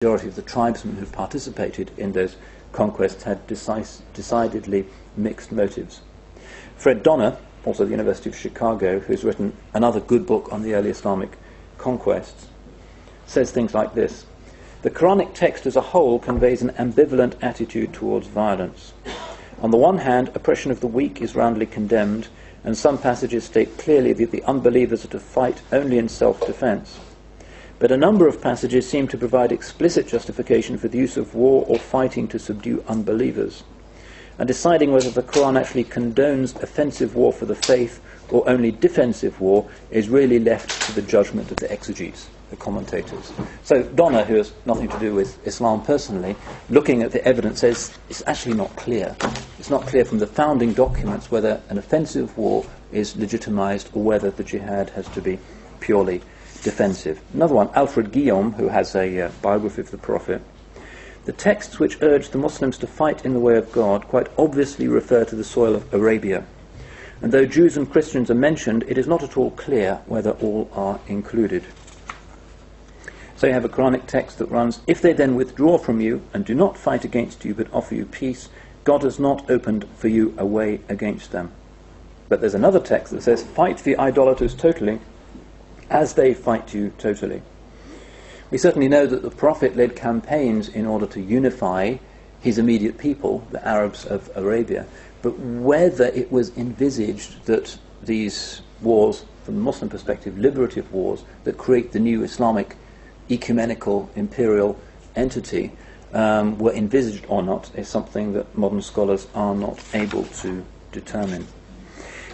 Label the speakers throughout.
Speaker 1: majority of the tribesmen who participated in those conquests had decidedly mixed motives. Fred Donner, also at the University of Chicago, who's written another good book on the early Islamic conquests, says things like this: the Quranic text as a whole conveys an ambivalent attitude towards violence. On the one hand, oppression of the weak is roundly condemned, and some passages state clearly that the unbelievers are to fight only in self-defense. But a number of passages seem to provide explicit justification for the use of war or fighting to subdue unbelievers. And deciding whether the Quran actually condones offensive war for the faith or only defensive war is really left to the judgment of the exegetes, the commentators. So Donner, who has nothing to do with Islam personally, looking at the evidence, says it's actually not clear. It's not clear from the founding documents whether an offensive war is legitimized or whether the jihad has to be purely defensive. Another one, Alfred Guillaume, who has a biography of the Prophet. The texts which urge the Muslims to fight in the way of God quite obviously refer to the soil of Arabia. And though Jews and Christians are mentioned, it is not at all clear whether all are included. So you have a Quranic text that runs, if they then withdraw from you and do not fight against you but offer you peace, God has not opened for you a way against them. But there's another text that says, fight the idolaters totally, as they fight you totally. We certainly know that the Prophet led campaigns in order to unify his immediate people, the Arabs of Arabia, but whether it was envisaged that these wars, from the Muslim perspective, liberative wars that create the new Islamic ecumenical imperial entity, were envisaged or not, is something that modern scholars are not able to determine.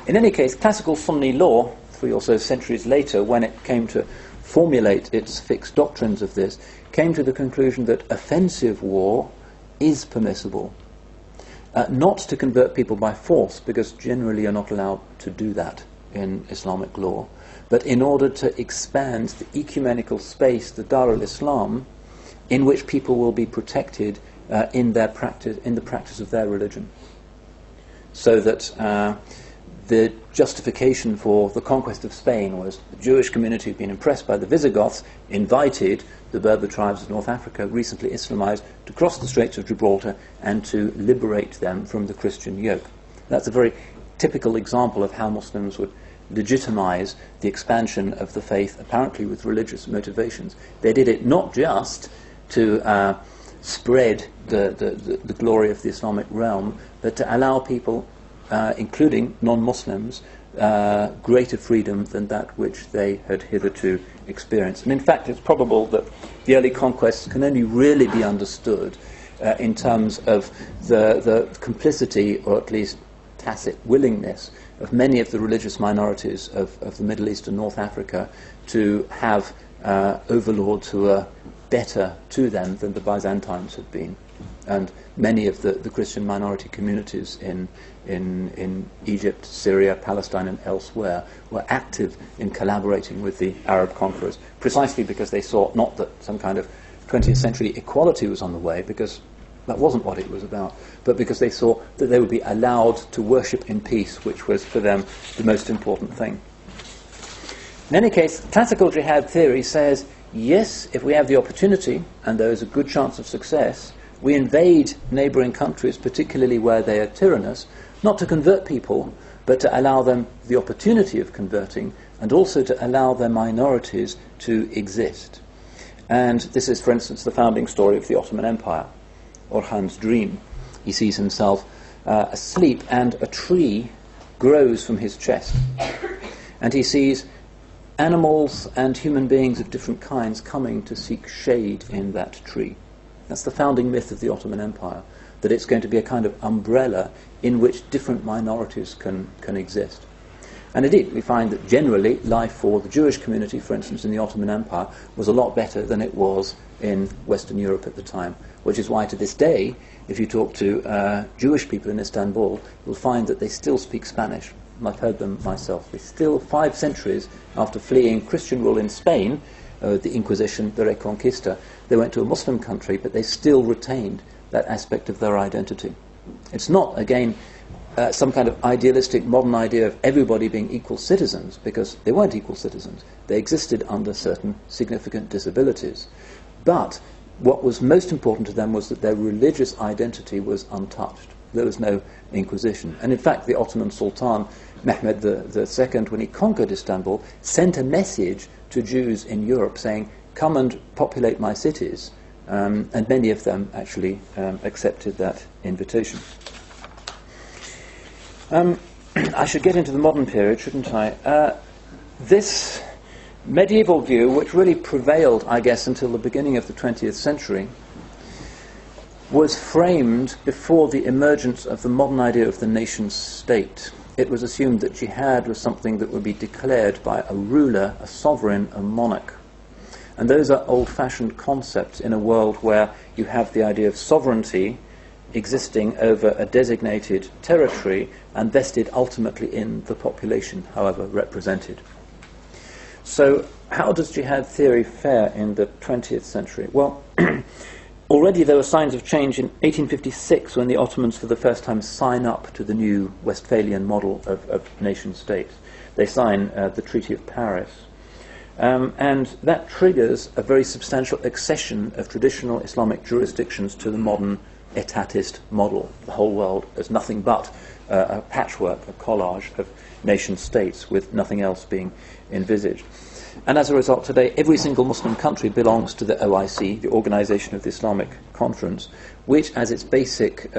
Speaker 1: In any case, classical Sunni law, 3 or so centuries later, when it came to formulate its fixed doctrines of this, came to the conclusion that offensive war is permissible. Not to convert people by force, because generally you're not allowed to do that in Islamic law, but in order to expand the ecumenical space, the Dar al-Islam, in which people will be protected in the practice of their religion. So that the justification for the conquest of Spain was the Jewish community had been impressed by the Visigoths, invited the Berber tribes of North Africa, recently Islamized, to cross the Straits of Gibraltar and to liberate them from the Christian yoke. That's a very typical example of how Muslims would legitimize the expansion of the faith, apparently with religious motivations. They did it not just to spread the glory of the Islamic realm, but to allow people, including non-Muslims, greater freedom than that which they had hitherto experienced. And in fact, it's probable that the early conquests can only really be understood in terms of the complicity, or at least tacit willingness, of many of the religious minorities of the Middle East and North Africa to have overlords who are better to them than the Byzantines had been. And many of the Christian minority communities in Egypt, Syria, Palestine and elsewhere were active in collaborating with the Arab conquerors, precisely because they saw not that some kind of 20th century equality was on the way, because that wasn't what it was about, but because they saw that they would be allowed to worship in peace, which was for them the most important thing. In any case, classical jihad theory says, yes, if we have the opportunity, and there is a good chance of success, we invade neighbouring countries, particularly where they are tyrannous, not to convert people, but to allow them the opportunity of converting, and also to allow their minorities to exist. And this is, for instance, the founding story of the Ottoman Empire. Orhan's dream. He sees himself asleep, and a tree grows from his chest. And he sees animals and human beings of different kinds coming to seek shade in that tree. That's the founding myth of the Ottoman Empire, that it's going to be a kind of umbrella in which different minorities can exist. And indeed, we find that generally life for the Jewish community, for instance, in the Ottoman Empire, was a lot better than it was in Western Europe at the time, which is why to this day, if you talk to Jewish people in Istanbul, you'll find that they still speak Spanish. And I've heard them myself. They still, 5 centuries after fleeing Christian rule in Spain, the Inquisition, the Reconquista, they went to a Muslim country, but they still retained that aspect of their identity. It's not, again, some kind of idealistic modern idea of everybody being equal citizens, because they weren't equal citizens. They existed under certain significant disabilities. But what was most important to them was that their religious identity was untouched. There was no Inquisition. And in fact, the Ottoman Sultan, Mehmed II, when he conquered Istanbul, sent a message to Jews in Europe saying, come and populate my cities. And many of them actually accepted that invitation. I should get into the modern period, shouldn't I? This medieval view, which really prevailed, I guess, until the beginning of the 20th century, was framed before the emergence of the modern idea of the nation-state. It was assumed that jihad was something that would be declared by a ruler, a sovereign, a monarch. And those are old-fashioned concepts in a world where you have the idea of sovereignty existing over a designated territory and vested ultimately in the population, however represented. So how does jihad theory fare in the 20th century? Well, already there were signs of change in 1856 when the Ottomans for the first time sign up to the new Westphalian model of nation-states. They sign the Treaty of Paris. And that triggers a very substantial accession of traditional Islamic jurisdictions to the modern etatist model. The whole world is nothing but a patchwork, a collage of nation-states with nothing else being envisaged. And as a result, today, every single Muslim country belongs to the OIC, the Organization of the Islamic Conference, which, as its basic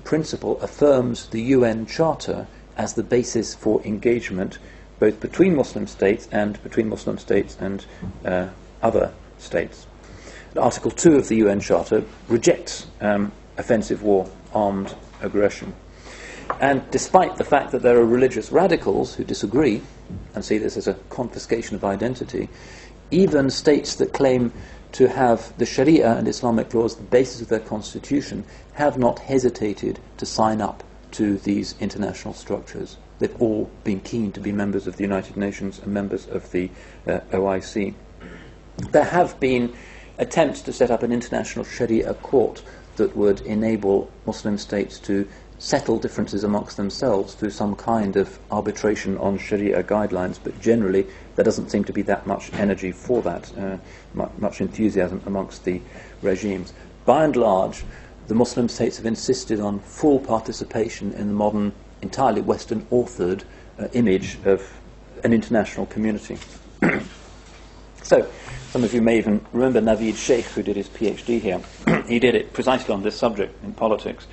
Speaker 1: principle, affirms the UN Charter as the basis for engagement both between Muslim states and other states. Article 2 of the UN Charter rejects offensive war, armed aggression. And despite the fact that there are religious radicals who disagree and see this as a confiscation of identity, even states that claim to have the Sharia and Islamic laws the basis of their constitution have not hesitated to sign up to these international structures. They've all been keen to be members of the United Nations and members of the OIC. There have been attempts to set up an international Sharia court that would enable Muslim states to settle differences amongst themselves through some kind of arbitration on Sharia guidelines, but generally there doesn't seem to be that much energy for that, much enthusiasm amongst the regimes. By and large, the Muslim states have insisted on full participation in the modern, entirely Western-authored image of an international community. So, some of you may even remember Naveed Shaykh, who did his PhD here. He did it precisely on this subject in politics.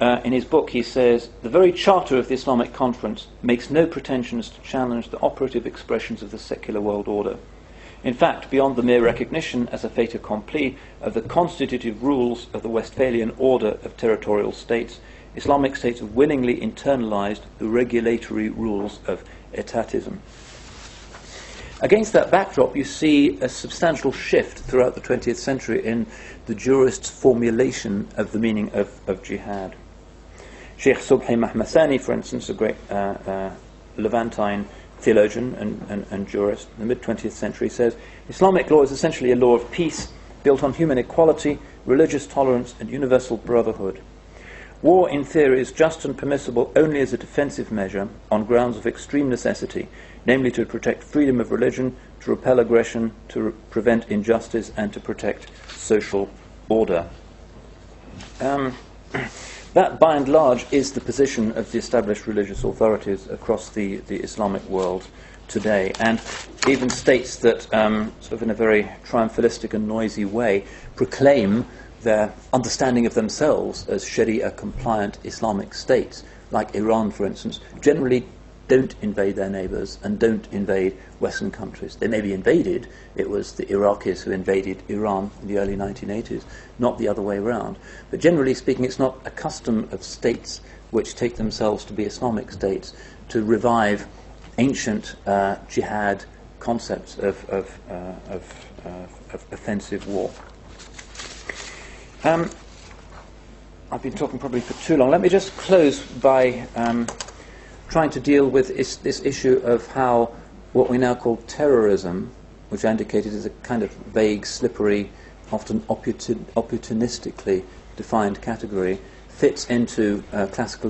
Speaker 1: In his book he says, the very charter of the Islamic Conference makes no pretensions to challenge the operative expressions of the secular world order. In fact, beyond the mere recognition as a fait accompli of the constitutive rules of the Westphalian order of territorial states, Islamic states have willingly internalized the regulatory rules of etatism. Against that backdrop, you see a substantial shift throughout the 20th century in the jurists' formulation of the meaning of jihad. Shaykh Subhi Mahmasani, for instance, a great Levantine theologian and jurist in the mid-20th century, says, Islamic law is essentially a law of peace built on human equality, religious tolerance, and universal brotherhood. War, in theory, is just and permissible only as a defensive measure on grounds of extreme necessity, namely to protect freedom of religion, to repel aggression, to prevent injustice, and to protect social order. That, by and large, is the position of the established religious authorities across the Islamic world today. And even states that, sort of in a very triumphalistic and noisy way, proclaim their understanding of themselves as Sharia-compliant Islamic states, like Iran, for instance, generally don't invade their neighbours and don't invade Western countries. They may be invaded. It was the Iraqis who invaded Iran in the early 1980s, not the other way around. But generally speaking, it's not a custom of states which take themselves to be Islamic states to revive ancient jihad concepts of offensive war. I've been talking probably for too long. Let me just close by trying to deal with this issue of how what we now call terrorism, which I indicated is a kind of vague, slippery, often opportunistically defined category, fits into classical